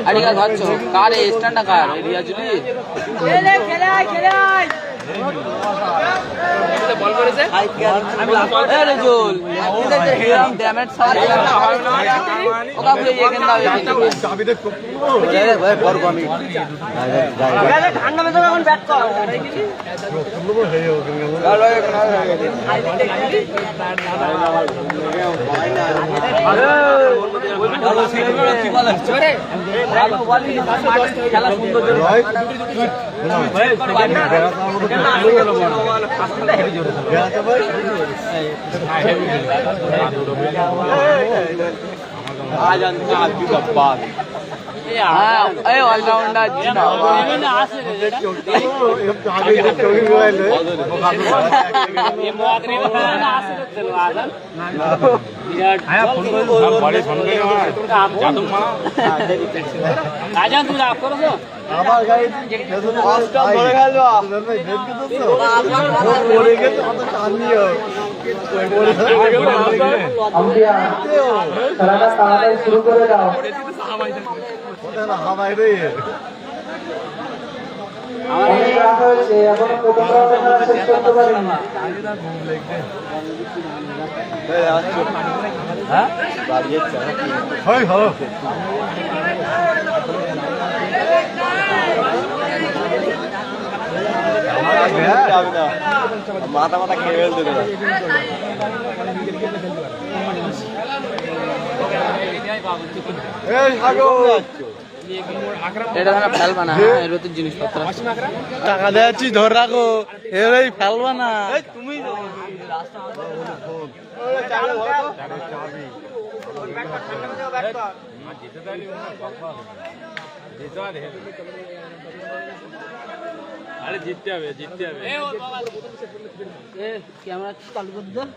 అడిగా ఖర్చు car ఇష్టంట car রিয়াজুলি বল করেছে রিজুল হিরাম ড্যামেজ সারা ওকা বলে এখানে দাও চাবি দেখ ভাই বড় কমি যাই ঠান্ডা মে তো এখন ব্যাট কর তুমলো হে हो গেল খেলা সুন্দর ऑलराउंडर আমার গাড়ি অস্টপ ধরে গেল পড়ে গেছে অত টানিও খেলাটা তাড়াতাড়ি শুরু করে দাও ওটা না হাওয়ায় রে অনেক রাত হয়েছে এখন প্রথম রাউন্ডে খেলা শেষ করতে পারিনি হ্যাঁ বাড়ি যাচ্ছে হয় ভালো মাথা মাথা খেয়ে ফেলতে এটা আমরা ফেলবা না এর তো জিনিসপত্র টাকা দেয়াচ্ছি ধরে রাখো এর ফেলবা না তুমি আরে জিততে হবে ক্যামেরা চালু করে দাও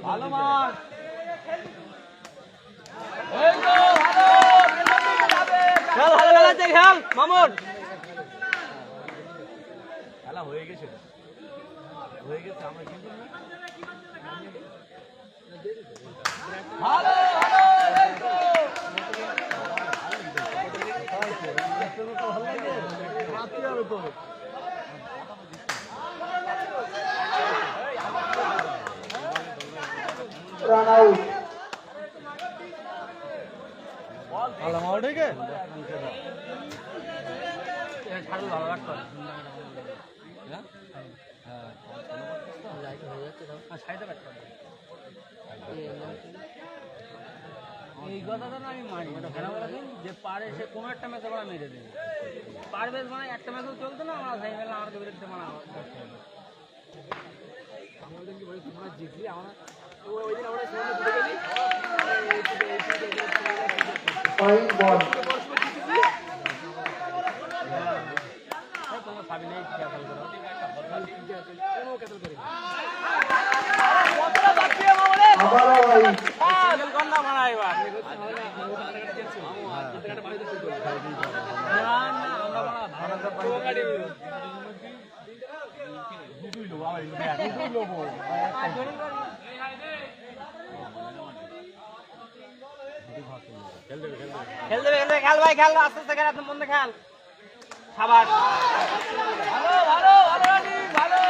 ভালো মার খেল ভালো খেলাতে খেল মামুন খেলা হয়ে গেছে আমরা কিন্তু ভালো run out ball all out ठीक है ये झाड़ू ভালো রাখো হ্যাঁ লাইট হয়ে যাচ্ছে দাও আর সাইডে ব্যাট করো এই কথাটা না আমি মানি কেন বলেন যে পারে সে কোন একটা ম্যাচে বড় মেরে দেবে পারবে মানে একটা ম্যাচও চলতো না আমরা ভাই মেলা আমাদের বিরুদ্ধে মানা আমাদের কি বলে তোমরা জিতলি আমরা ওই দিন আমরা সামনে ঘুরে গেলি পয়েন্ট বল তোমরা সাবি নেই খেলা করো কোনো ক্যাটল করি কতটা বাকি মামলে আবার ভাই সিঙ্গেল কর না মারা এবার এটা বাড়িতে শুরু করি না আমরা ভাড়া তো গাড়ি দুই লোক আবার দুই লোক খেল ভাই খেল আস্তে আস্তে খেল আপনি মন দিয়ে খেল খাবার ভালো ভালো ভালো রানি ভালো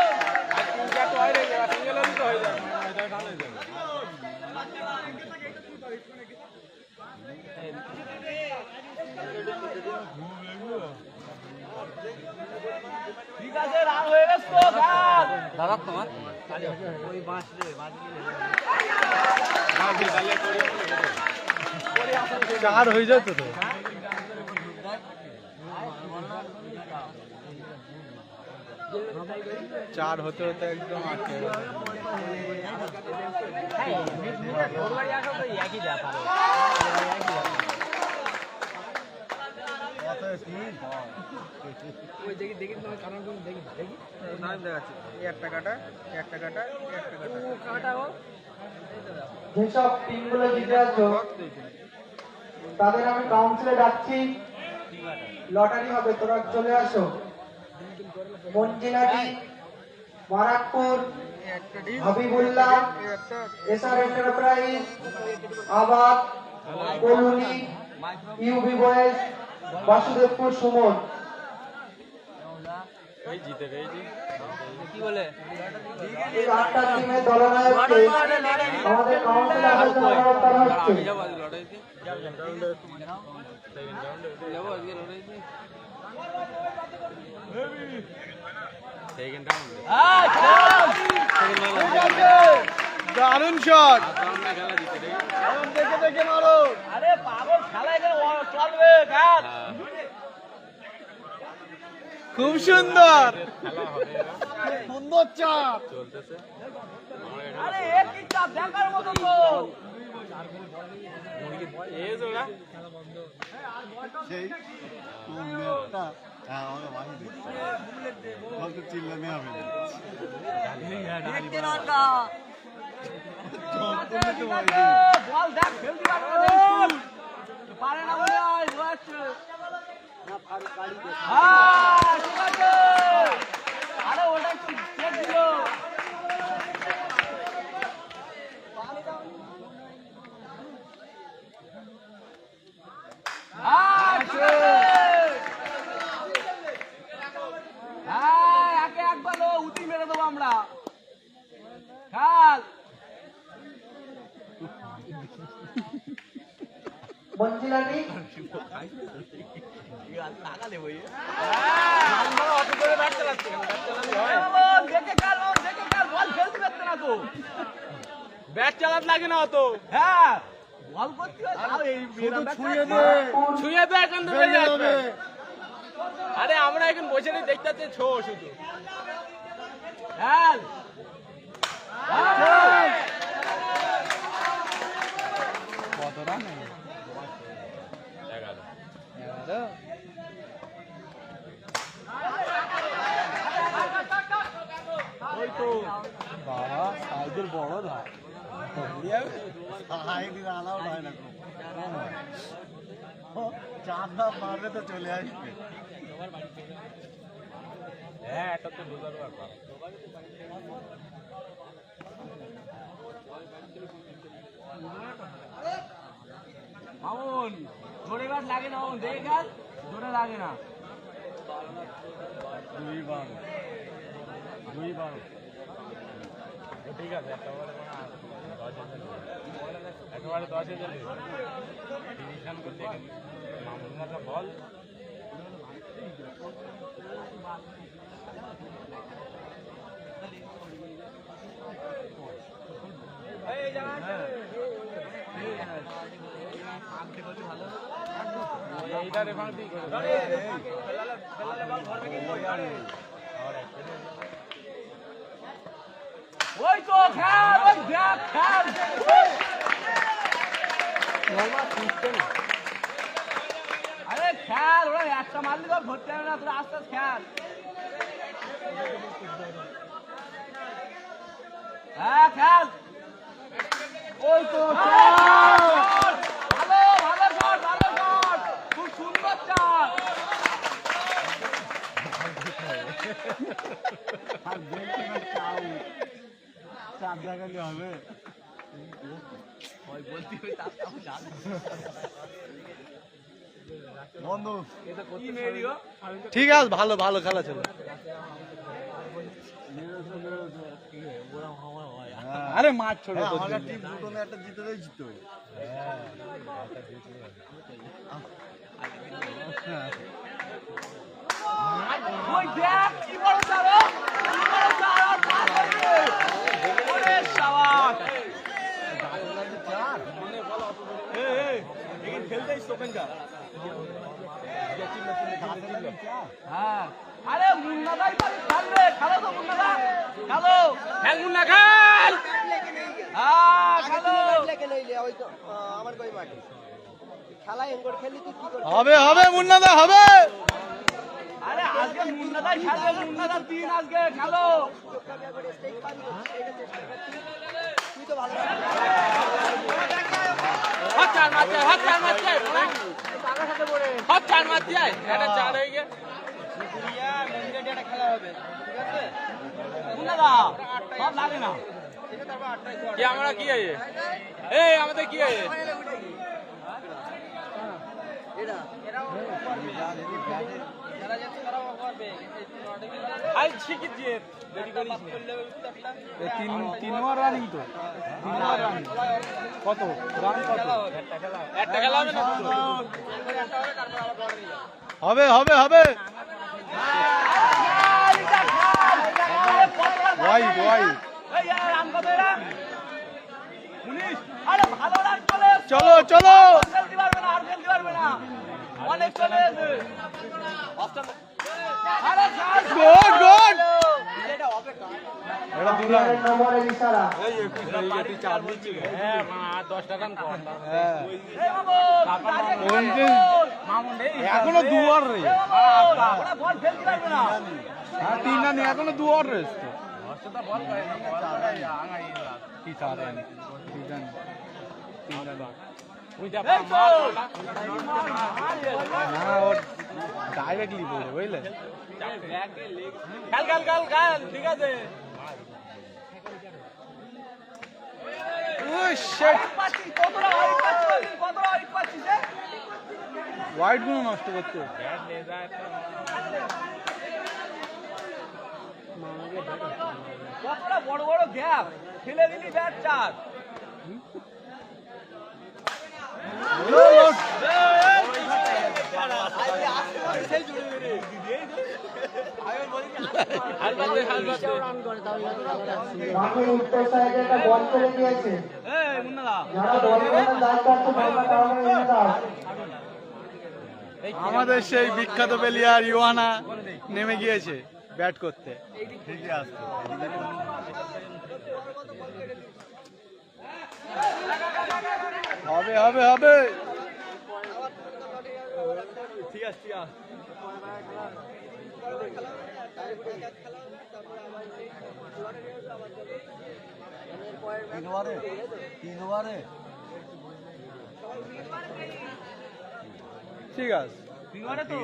তিনটা তো হয়ে গেল সিঙ্গেল হলে তো হয়ে যাবে এটা ভালো হয়ে যাবে ঠিক আছে রান হয়ে গেছে তো খেল দাদা তোমার ওই বাঁশ রে বাঁশ দিলে না দিলে তাহলে চার হয়ে যেত তো চার হতে হতে একদম আটকে একই যেসব টিমগুলো জিতে আছো তাদের আমি কাউন্সিলে ডাকছি, লটারি হবে, তোরা চলে আসো। মঞ্জিলাটি, মারাকপুর, হাবিবুল্লাহ, এসআর এন্টারপ্রাইজ, আবাদ, colony, UB boys, Basudebpur Suman. কি বলে এই 8টা টিমের দলনায়ককে আমাদের কাউন্সিলে আসার জন্য অনুরোধ করা হচ্ছে। দারুণ শট, দেখে মারো। আরে পাগল খেলা এখানে চলবে কাজ। খুব সুন্দর, সুন্দর চাপ। আরে একই চাপ দেখার মতো তো। দেখতে না কা। বল দেখ ফেলতে পারবে না, পারে না বলে বোঝাচ্ছে। ঠিক আছে। আরে ওটা একটু চেক দিল। একে এক বলো, উঠি মেরে দেবো আমরা। খাল মঞ্জিলাটি, ব্যাট চালাতে লাগে না অত। হ্যাঁ বল করতে ছুঁয়ে দে, এখন তো বেরিয়ে আসবে। আরে আমরা এখন বসে নেই, দেখতে পাচ্ছি ছো শুধু। খেল কত রান? 11। ওই তো বাবা সাইজের বড় ধার। চার ধাপ মারবে তো চলে আসবে। হ্যাঁ এটা তো বোঝার ব্যাপার। মামুন জোরে ব্যাট লাগে না, মামুন দেখে খেল, জোরে লাগে না। 2-12 ঠিক আছে, একেবারে 10,000 ডিভিশন করতে মামুন একটা বল। এইটা রেফার দিয়ে ওই তো খেল, ওই দেখ খেল। আরে খেল, ওরা একটা মারলি তো ধরতে হবে না, তোরা আস্তে আস্তে খেল। হ্যাঁ খেল। ওই তো ভালো ভালো শট, ভালো শট, খুব সুন্দর চাল। চার দেখালে হবে। বন্ধু ঠিক আছে, ভালো ভালো খেলা ছিল। আরে মাঠ ছোট, আমাদের টিম দুটো না একটা জিতে দেয়, জিততে হবে। ওই দেখ কি বড় চাল, কি বড় চাল, আর পাস হচ্ছে। ওরে শাবাশ। হ্যাঁ আরে মুন্নাদাই পারে খেলবে, খেলো তো মুন্নাদা, খেলো খেল মুন্না খেল। হ্যাঁ খেলো। হবে হবে মুন্নাদা হবে। আরে আজকে মুন্নাদাই খেলবে, মুন্নাদার দিন আজকে খেলো। হাত চার মারতে, হাত চার মারতে, হাত চার মারতে, এটা চার হয়ে গেছে। খেলা হবে, ঠিক আছে? মুন্নাদা সব লাগে না কি আমরা কি আছে? এই আমাদের কি আছে? আই শিখেছি দেরি করিস তিন ওভার রানিং তো, 3 ওভার রানিং কত রান কত? একটা খেলা হবে না হবে হবে হবে। Wide wide. চলো চলো অনেক চলে গুড গুড। প্লেয়ারের নম্বরের ইশারা। এখনো 2 ওভার রে, 3 রান এখনো 2 ওভার রেস্ট। ডাইরেক্টলি বলে বুঝলে। কাল কাল কাল কাল ঠিক আছে ওয়াইড গুলো নষ্ট করতে। কতটা বড় বড় গ্যাপ ফেলে দিলি ব্যাট চার। মাঠের উত্তর সাইডে একটা বল ফেলে দিয়েছে। যারা বল করার দায়িত্ব আছে বলটা তাহলে এনে দাও। আমাদের সেই বিখ্যাত প্লেয়ার ইওয়ানা নেমে গিয়েছে ব্যাট করতে। হবে হবে হবে। ঠিক আছে ঠিক আছে ঠিক আছে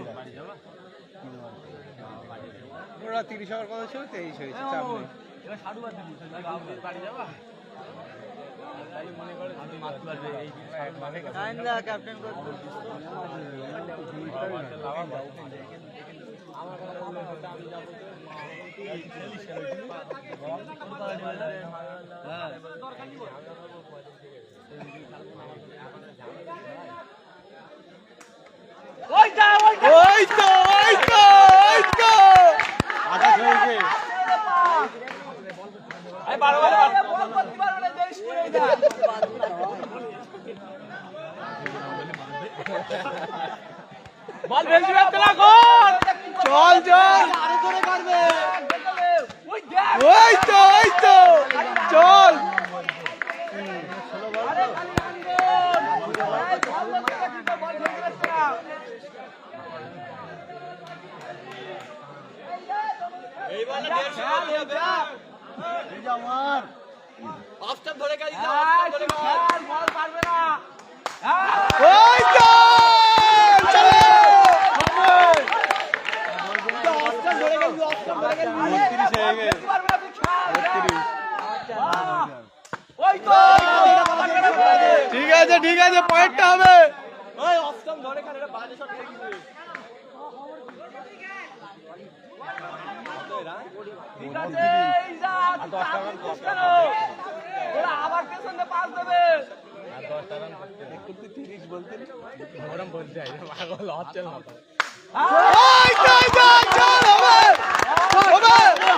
ওরা 30 ওভার কথা ছিল, 23 হয়েছে, চাপ নেই। বাড়ি যাবা মনে করে মারতে পারবে এই ক্যাপ্টেন আমার কথা বললে আমি যাবো ওইটা ওইটা ওই তো ওই তো ওই তো আকাশ হয়ে গেছে। এই বারো বারো বল করতে পারো না দেশ করে যা বল ভেজে রাখতে লাগো চল চল আরে ধরে করবে ওই দেখ ওই তো চল। আরে খালি বল ভেজে রাখতে না এই বলে 150 বল হবে এই যে আমার অফ স্টাম্প ধরে গাড়ি দাও অফ স্টাম্প ধরে বল পারবে না ওই তো চলো। অফস্টাম্প ধরে গেল অফস্টাম্প ধরে গেল 32 হয়ে গেছে। পারবে না তুই খেল 32। ওই তো ঠিক আছে পয়েন্টটা হবে। ওই অফস্টাম্প ধরে খেল এটা বাজে শট খেলে দিবে ঠিক আছে এই যা 10 টাকা কেন ওরা আবার পেছনে পাস দেবে আর 10 টাকা একটু 30 বলতে গরম বলতে আই পাগল হচ্ছেন না ওই তো চল হবে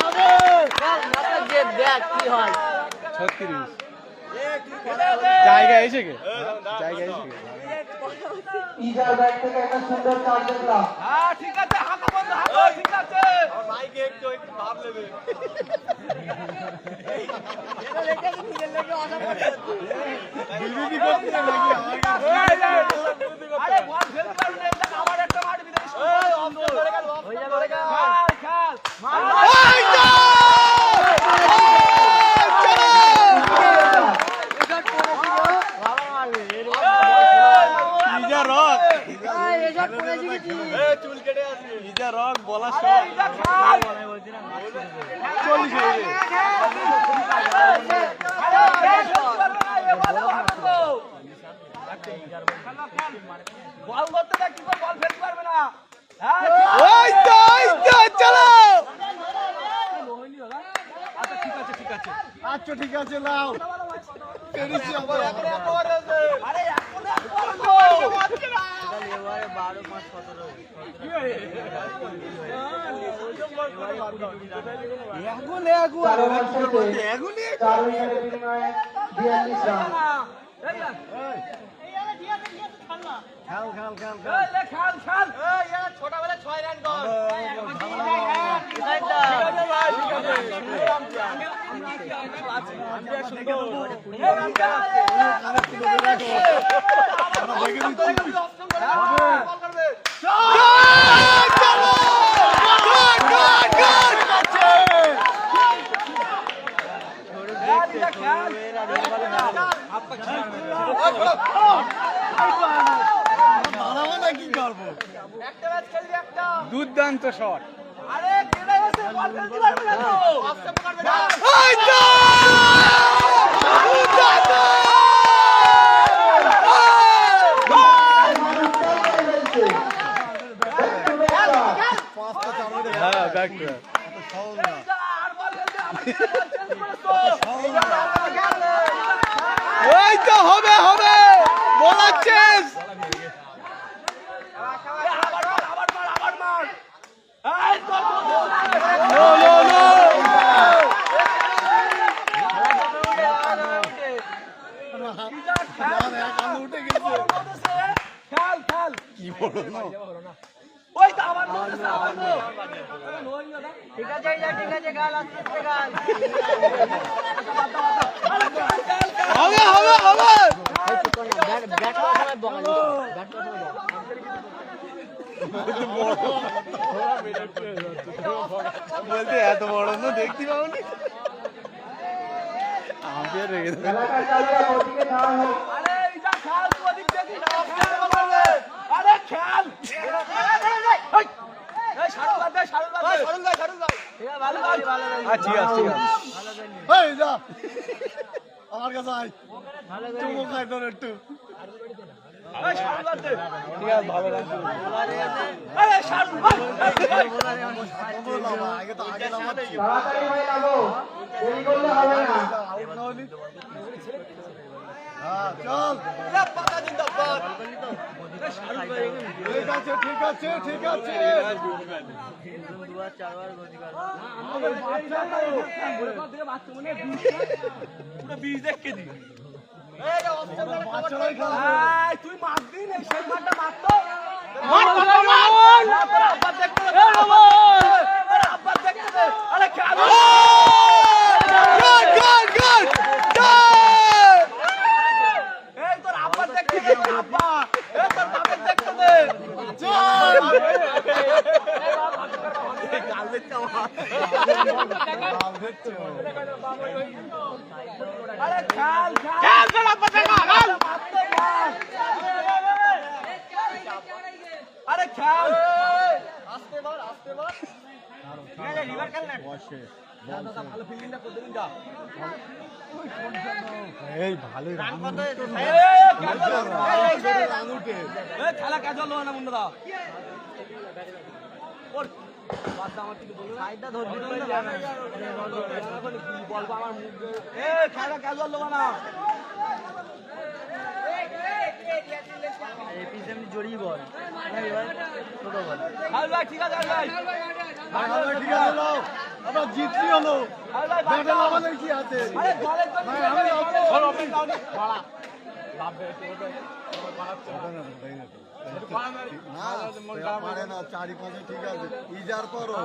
হবে যে দেখ কি হয় 36 জায়গা এসে গে জায়গা এসে গে। ইজার ব্যাট থেকে একটা সুন্দর চার দেখলাম। হ্যাঁ ঠিক আছে হাঁকা বন্ধ হাঁকা ঠিক আছে মাইকে একটু ভাব নেবে এটা লেখা কি লেখা অসা বিলবিলি করতে নাকি আমার কাছে। বল করতে দেখ কি বল ফেলতে পারবে না। ওই তো চলো। আচ্ছা ঠিক আছে ঠিক আছে। আচ্ছা ঠিক আছে নাও। পেরেছি আবার আরে এখন একবার তো এবারে 12 5 17 4 ওভার শেষে 4 উইকেটের বিনিময়ে 42 রান। ছোটবেলায় 6 রান কর। একটা ম্যাচ খেলবি একটা। দুর্দান্ত শট। আরে কেড়ে গেছে বল ফেলতে পারবে না তো। আস্তে পকড়বে না। হ্যাঁ ব্যাক টু আর বল ফেলতে আমাকে বল চেঞ্জ করেছো। ওই তো হবে বলার চেঞ্জ। আবার মার। এই তো নো খেল কি বলো না ওই তো আবার ঠিক আছে ঠিক আছে গাল আস্তে আস্তে গাল হবে ব্যাট করার সময় বঙ্গালি ব্যাট করার সময় বলতে এত বড় না দেখতে পাওনি আমি রেগে খেলাটা চালু রাখো, ওদিকে না হোক। আরে এইটা খেল তুই ওদিক দেখি আরে খেল এই শারুল বাদ দে শারুল বাদ দে ঠিক আছে ভালো ভালো ঠিক আছে এই যা আমার কাছে আয় তুমি খাই তোর একটু এই শারুল বাদ দে ঠিক আছে ভালো লাগছে আরে শারুল বাদ আগে তো আগে নামাচ্ছি তাড়াতাড়ি হয়ে যাবো, দেরি করলে হবে না। আউট না হলি হ্যাঁ চল পাতা দিন দাও বল ঠিক আছে দুবার চারবার গতি কর পুরো বীজ দেখকে দি বাচ্চারাই খেলা এই তুই মার দিন এই সেই মারটা মারতো মার আব্বা দেখতে দে আব্বা দেখতে দে আরে খেল এই তোর আব্বা দেখতে দে আব্বা এই তোর বাপের দেখতে দে গাল দেখতে আমার আরে খেল আব্বা দেখা খেল আরে খেল আস্তে মার রিভার খেল না ভালো ফিল্ডিংটা করতে দিন যা এই ভালোই রান রান উঠে খেলা ক্যাজুয়াল হয় না মুন্ডা ওর বাদটা আমার থেকে বলবে সাইডটা ধরবি তো বলবো আমার মুখ এ খেলা ক্যাজুয়াল লোক না এপিএম জড়িয়ে বল এবার ছোট বল হাল ভাই ঠিক আছে হাল ভাই ঠিক আছে নাও আমরা জিতলি হলো হাল ভাই ব্যাটে আমাদের কি আছে আরে বলের তো ভাই, আমি যাবো। চল অফিস দাও নি বাড়া না পারে না চারিপাশে ঠিক আছে ইজার পরও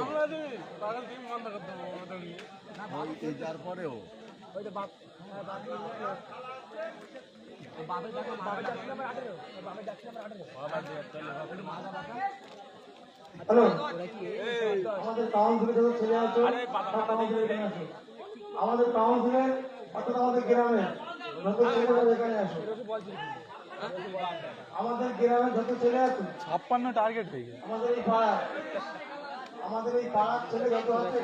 ইজার পরেও হ্যালো, আমাদের কাউন্সিলে যত ছেলে আছো, সব কাউন্সিলে এখানে আসো। আমাদের কাউন্সিলে অর্থাৎ আমাদের গ্রামে যত ছেলেরা এখানে আসো। আমাদের গ্রামে যত ছেলে আছে 56 টার্গেট হয়ে গেছে আমাদের এই পাড়ায় আমাদের এই পাড়ার ছেলে যত আছে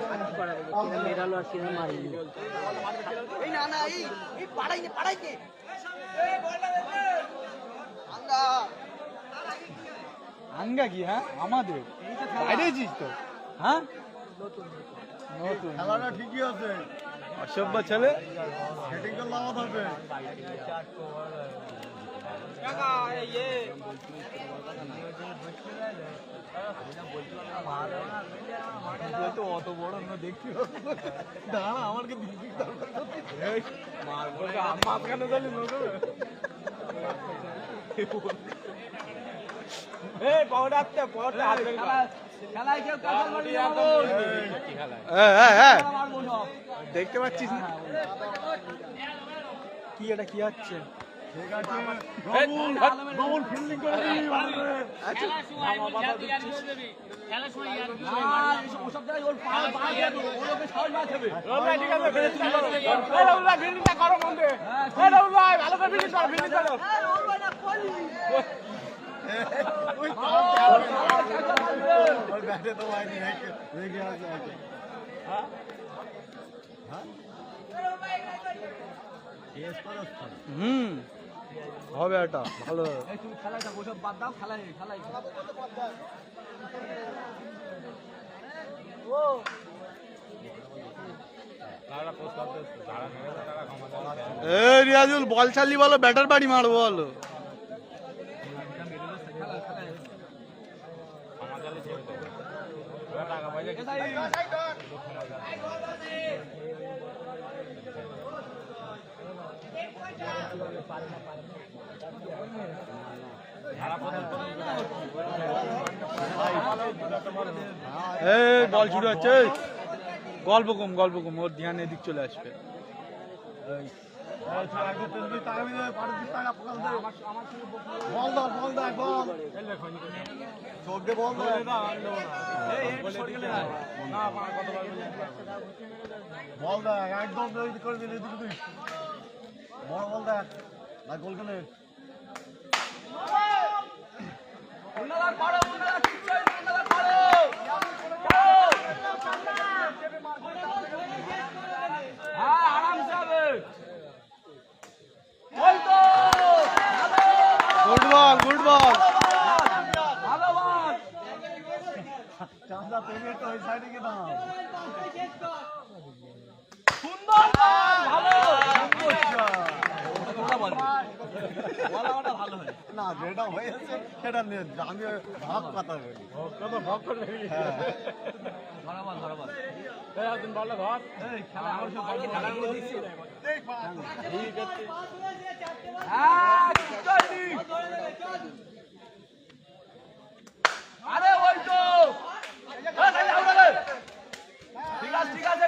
আঙ্গা কি? হ্যাঁ আমাদের বাইরেছিস তো? হ্যাঁ নতুন খেলাটা ঠিকই আছে। অসভ্য ছেলে সেটিং তো লাভ হবে। অত বড় না দেখছি দাঁড়া আমাকে মাঝখানে জানি দেখতে পাচ্ছিস না কি এটা কি হচ্ছে? ঠিক আছে বাবুল ফিল্ডিং করে দিবি ভালো করে। হবে এটা ভালো। রিয়াজুল বল চালি বলো, ব্যাটার বাড়ি মারবো বলো। বল ছুটে হচ্ছে, গল্প কম ওর ধ্যান এদিক চলে আসবে। বল দেখ একদম করে দিলে বড় বল দেখ না গোল খেলে। গুড বল চান্দা পেমেন্ট ওই সাইডে কে দাও। সুন্দর ভালো না যেটা হয়েছে সেটা নিয়ে আমি ভাগ কথা বলি কত ভাগ করে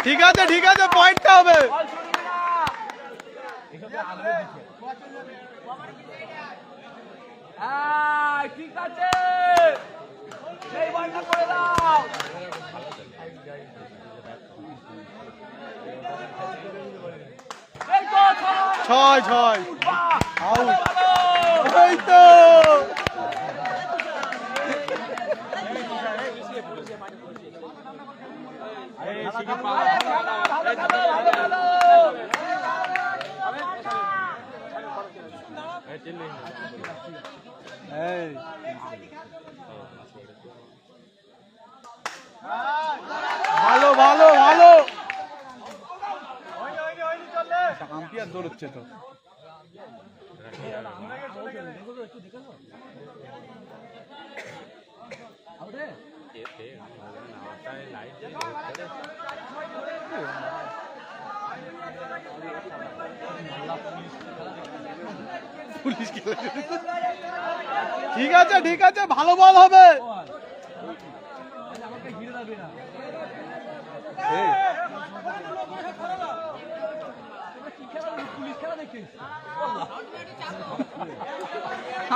ঠিক আছে পয়েন্টটা হবে। ঠিক আছে এই বলটা করে দাও। ছয় আউট। এই তো ভালো আম্পিয়ার দৌড়চ্ছে তো। ঠিক আছে ভালো বল হবে।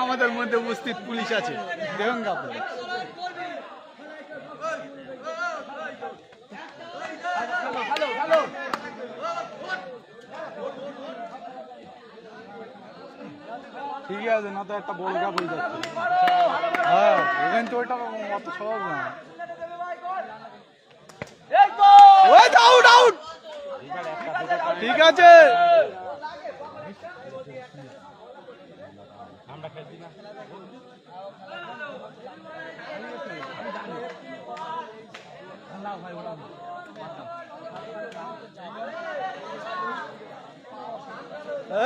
আমাদের মধ্যে উপস্থিত পুলিশ আছে দেহঙ্গা পুলিশ। ঠিক আছে না তো একটা বড় গাপ হয়ে যাচ্ছে। হ্যাঁ এখানে তো ওইটা অত সহজ না। ঠিক আছে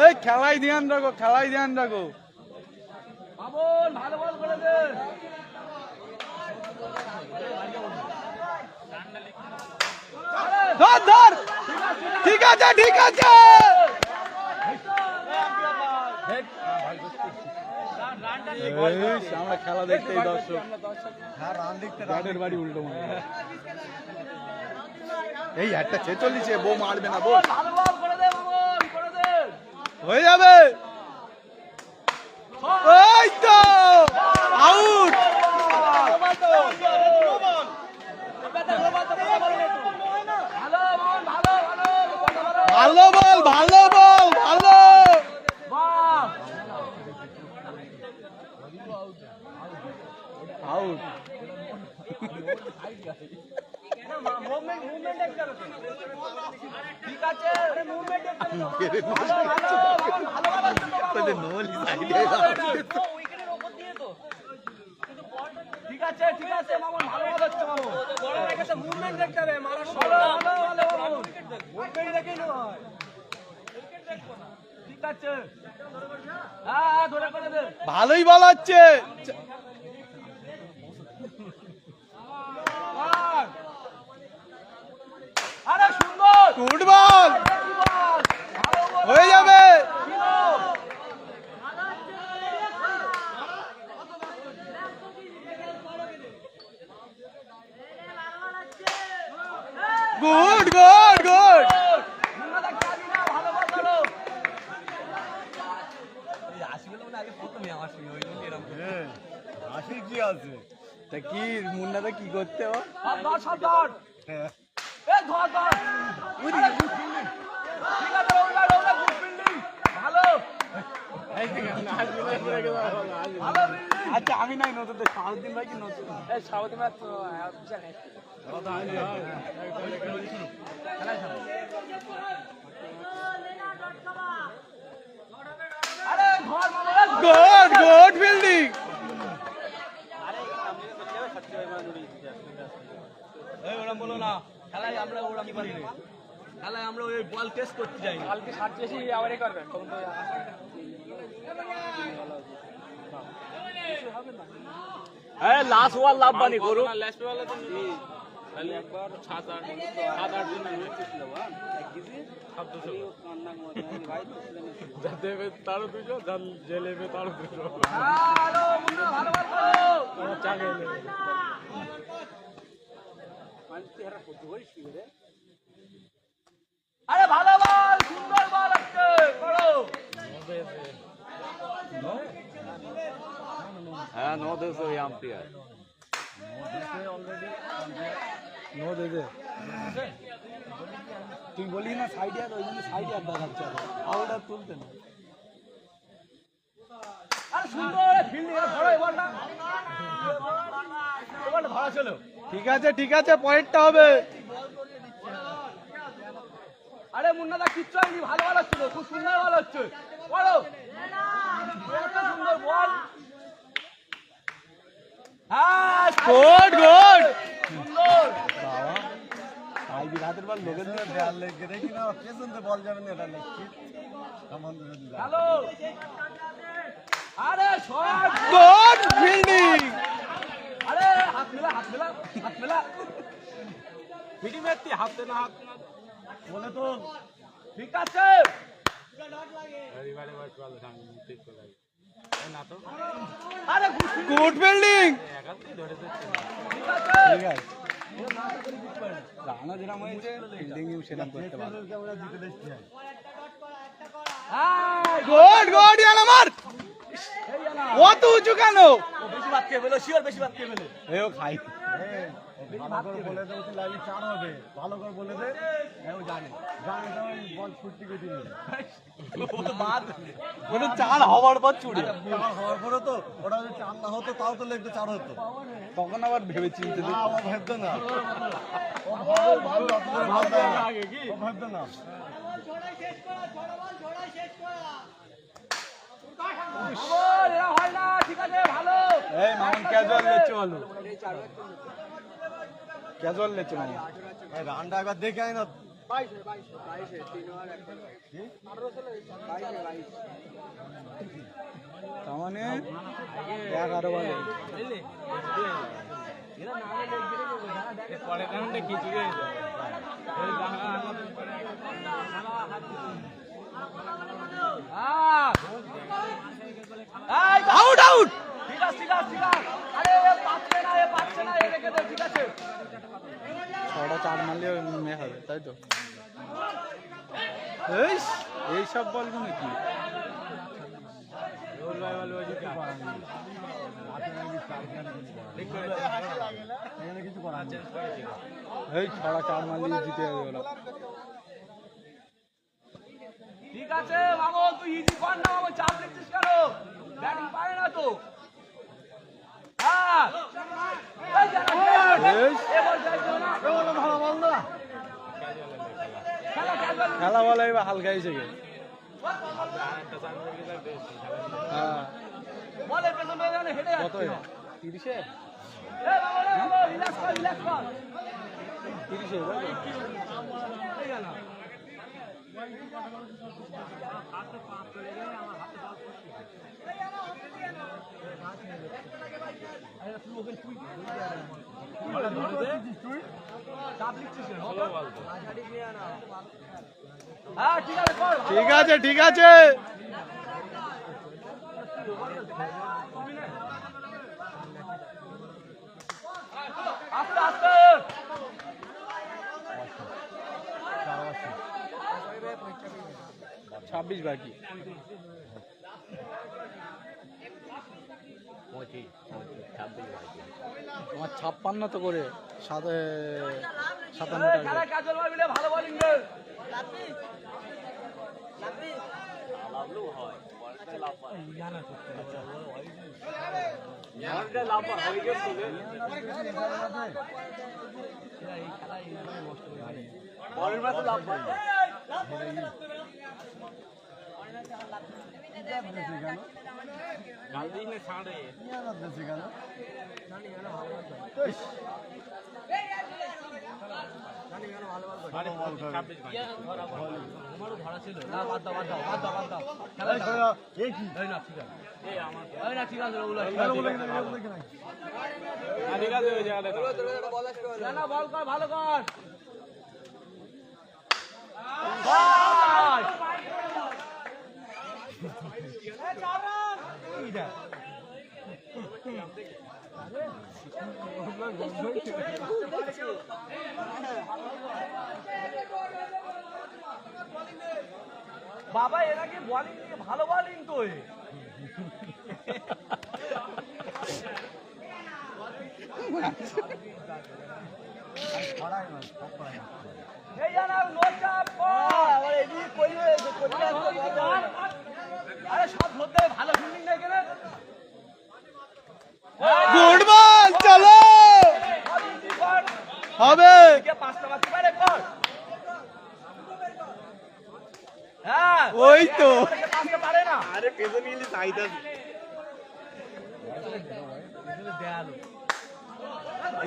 এই খেলায় ধ্যান রাখো, খেলায় ধ্যান রাখো। মামুন ভালো বল করে দে। ধর ধর, ঠিক আছে ঠিক আছে। আমরা খেলা দেখতে দর্শক, ব্যাটের বাড়ি উল্টো মারে। এই একটা 46 বউ মারবে না, বউ ভালো বল করে দে মামুন, করে দে। হয়ে যাবে। এই তো আউট। ভালো মামুন, ভালো ভালো ভালো বল, ভালো বল, ভালো। বাহ আউট। ঠিক আছে ভালো ভালো ঠিক আছে ঠিক আছে মামুন, ভালো বল হচ্ছে মামুন। মুভমেন্ট দেখতে হবে, মারার সময় ভালো ভালো মামুন, মুভমেন্ট দেখেই নয়। ঠিক আছে, হ্যাঁ ধরে করে দে। ভালোই বল হচ্ছে। আরে সুন্দর ফুটবল ভালো বল হয়ে যাবে। Good good good. কি আছে তা কি মুন্নাটা কি করতে হবে? ধর সব ধর, এ ধর ধর। ঠিক আছে ওমরা ওমরা, গুড ফিল্ডিং, ভালো ভালো ফিল্ডিং। আচ্ছা আমি নাই নতুন সাউদ্দিন ভাই কি নতুন? এই সাউদিন ভাই তো বিশাল হ্যাঁ। আরে ধর মামা, গুড গুড ফিল্ডিং। ওরম বলো না, খেলায় আমরা ওরম করি না, খেলায় আমরা ওই বল টেস্ট করতে যাই। কালকে 60 আবারই করবেন তখন তো এই লাস্ট ওভার লাভ বানি করু। লাস্ট ওভার তো খালি একবার 7-8 দিন ম্যাচ ছিল বা এক কেজি 700 ভাই তো দেবে তার দুটো জান জেলেবে তার দুটো। হ্যালো মুন্না ভালো বল করো, চা গেলে আরে ভালো বল, সুন্দর বল হচ্ছে, করো। হ্যাঁ নো দিস ওই আম্পায়ার নো দে দে। তুই বলি না সাইডে আর ওই জন্য সাইডে আর দেখাচ্ছে, আউট আর তুলতে না। আরে সুন্দর ফিল্ডিং, এর বড় এই বলটা, এই বলটা ধরা ছিল। ঠিক আছে পয়েন্টটা হবে। আরে মুন্না দা কিচ্ছু হয়নি, ভালো বল হচ্ছিল, খুব সুন্দর বল হচ্ছে, বলো কত সুন্দর বল। হ্যাঁ গুড গুড। সুন্দর ভাই বিরাটের বল লোকের দিকে দেয়াল লেগে দেখি না পেছন থেকে বল যাবে না, এটা দেখছি হ্যালো। আরে শট, গুড ফিল্ডিং। আরে হাত মেলা হাত মেলা হাত মেলা, ভিডি মেরতি হাত না হাত না বলে তো। ঠিক আছে আরে গুড ফিল্ডিং। ঠিক আছে ঠিক আছে, রানা যেরকম হয়েছে ফিল্ডিং সেরকম করতে পারে। হ্যাঁ গুড গুড ইয়ালা মার। অত উঁচু কেন? ও বেশি বাদ কে বলে, শিওর বেশি বাদ কে বলে। এও খাই। ভালো করে বলে দে, ওকে লাগি 4 হবে, ভালো করে বলে দে, ও জানে। বল ছুটি কেটে ওটা চার হওয়ার পর ছুটি হওয়ার পরে তো ওটা যদি চার না হতো তাও তো লেগতে চার হতো তখন আবার ভেবে চিনতে ভাবতো না ভাবতো না হয় না, ঠিক আছে, ভালো। এই মামন ক্যাজুয়াল লেচে বলো ক্যাজুয়াল লেচে মামন এই রানটা একবার দেখে আয় না তার মানে 11 বলে পরের রাউন্ডে কিছু আউট আউট ঠিক আছে ঠিক আছে ঠিক আছে আরে পাচ্ছে না এ রেখে দে ঠিক আছে 6টা 4 মারলে মে হবে তাই তো এই সব বলগুলো কি রোল ভাই বল ওই কি করার নেই এখানে কিছু করার নেই এই 6টা 4 মারলে জিতে যাবে ওরা ঠিক আছে মামু তুই ইজি কর না মামু চাপ দিচ্ছিস কেন ব্যাটিং পারে না তো হ্যাঁ এই জানা এ বল যাইতো না ভালো বল না খেলা বলা এবার হালকা এসে গে হ্যাঁ বলের পেছনে পেছনে হেডে কত 30 এ এই মামু রিল্যাক্স কর 30 এ বল এই জানা হ্যাঁ ঠিক আছে কর ঠিক আছে ঠিক আছে আস্তে আস্তে 26 বাকি 56 তো করে 57 খেলা কাজল মারবিলে ভালো বোলিং দে বলের মাঝে লাভ পায় গাল দিস না ছাড়ে ধরা ছিল না বাদ দাও ঠিক আছে বল কর ভালো কর বাবা এরা কি বোলিং ভালো বোলিং তো এই জানা নোটা আরে সব ধরতে ভালো ফিল্ডিং নাই কেন গুড বল চলো হবে পাঁচটা বাকি পারে কর হ্যাঁ ওই তো পাঁচটা পারে না আরে পেছনে গেলে চাইতা দেয়ালো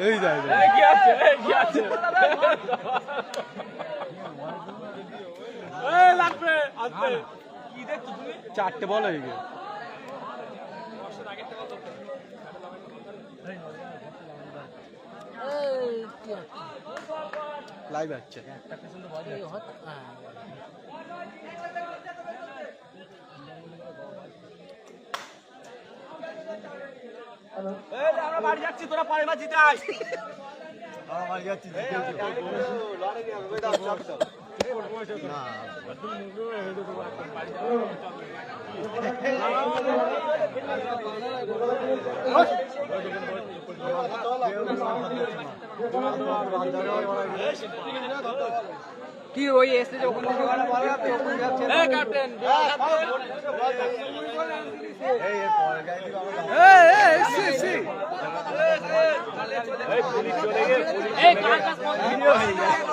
এই যাই কি আছে এই লাগবে আসবে কি দেখছো তুমি 4টে বল হয়ে গেল লাইভ আছে এই আমরা বাড়ি যাচ্ছি তোরা পরের বার জিতে আয় বাড়ি যাচ্ছি কি ওই স্টেজে ওখানে বলা যাচ্ছে ওখানে যাচ্ছে এই ক্যাপ্টেন এই পুলিশ চলে গেছে এই কার কাছে